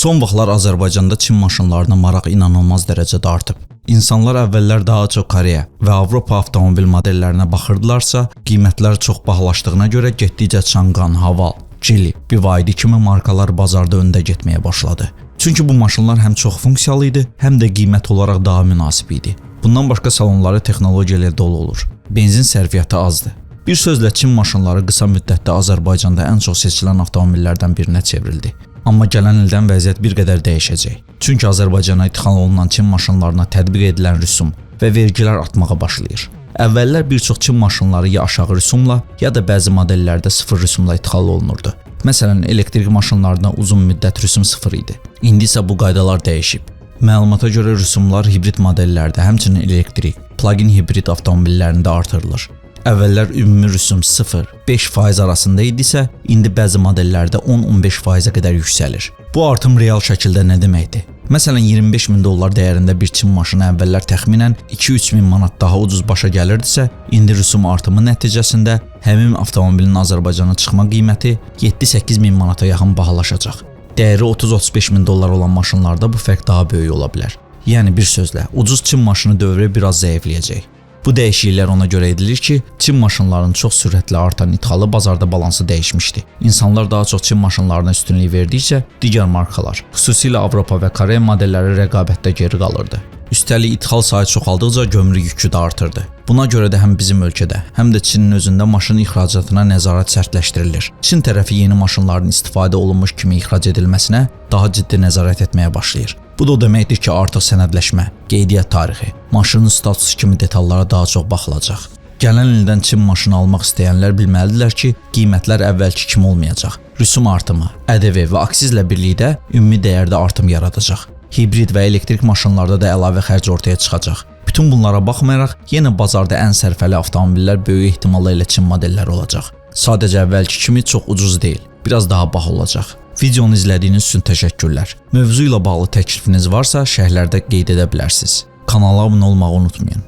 Son vaxtlar Azərbaycanda Çin maşınlarına maraq inanılmaz dərəcədə artıb. İnsanlar əvvəllər daha çox Koreya və Avropa avtomobil modellərinə baxırdılarsa, qiymətlər çox bahalaşdığına görə getdikcə Changan, Haval, Geely, BYD kimi markalar bazarda öndə getməyə başladı. Çünki bu maşınlar həm çox funksiyalı idi, həm də qiymət olaraq daha münasib idi. Bundan başqa salonları texnologiya ilə dolu olur. Benzin sərfiyyatı azdır. Bir sözlə Çin maşınları qısa müddətdə Azərbaycanda ən çox seçilən avtomobillərdən birinə çevrildi. Amma gələn ildən vəziyyət bir qədər dəyişəcək. Çünki Azərbaycana idxal olunan Çin maşınlarına tətbiq edilən rüsum və vergilər artmağa başlayır. Əvvəllər bir çox Çin maşınları ya aşağı rüsumla, ya da bəzi modellərdə sıfır rüsumla idxal olunurdu. Məsələn, elektrik maşınlarına uzun müddət rüsum sıfır idi. İndi isə bu qaydalar dəyişib. Məlumata görə rüsumlar hibrid modellərdə, həmçinin elektrik, plug-in hibrid avtomobillərində artırılır. Əvvəllər ümumi rüsum 0-5% arasında idisə, indi bəzi modellərdə 10-15%-ə qədər yüksəlir. Bu artım real şəkildə nə deməkdir? Məsələn, 25 min dollar dəyərində bir Çin maşını əvvəllər təxminən 2-3 min manat daha ucuz başa gəlirdisə, indi rüsum artımı nəticəsində həmin avtomobilin Azərbaycana çıxma qiyməti 7-8 min manata yaxın bahalaşacaq. Dəyəri 30-35 min dollar olan maşınlarda bu fərq daha böyük ola bilər. Yəni bir sözlə, ucuz Çin maşını dövrü biraz zəifləyəcək. Bu dəyişikliklər ona görə edilir ki, Çin maşınlarının çox sürətlə artan idxalı bazarda balansı dəyişmişdi. İnsanlar daha çox Çin maşınlarına üstünlük verdikcə, digər markalar, xüsusilə Avropa və Koreya modelləri rəqabətdə geri qalırdı. Üstəlik idxal sayı çoxaldıqca gömrük yükü də artırdı. Buna görə də həm bizim ölkədə, həm də Çinin özündə maşın ixracatına nəzarət sərtləşdirilir. Çin tərəfi yeni maşınların istifadə olunmuş kimi ixrac edilməsinə daha ciddi nəzarət etməyə başlayır. Bu da o deməkdir ki, artıq sənədləşmə, qeydiyyat tarixi, maşının statusu kimi detallara daha çox baxılacaq. Gələn ildən Çin maşını almaq istəyənlər bilməlidirlər ki, qiymətlər əvvəlki kimi olmayacaq. Rüsum artımı, ƏDV və aksizlə birlikdə ümumi dəyərdə artım yaradacaq. Hibrid və elektrik maşınlarda da əlavə xərc ortaya çıxacaq. Bütün bunlara baxmayaraq, yenə bazarda ən sərfəli avtomobillər böyük ehtimalla elə Çin modelləri olacaq. Sadəcə əvvəlki kimi çox ucuz deyil, biraz daha baha olacaq. Videonu izlədiyiniz üçün təşəkkürlər. Mövzu ilə bağlı təklifiniz varsa, şərhlərdə qeyd edə bilərsiniz. Kanala abunə olmağı unutmayın.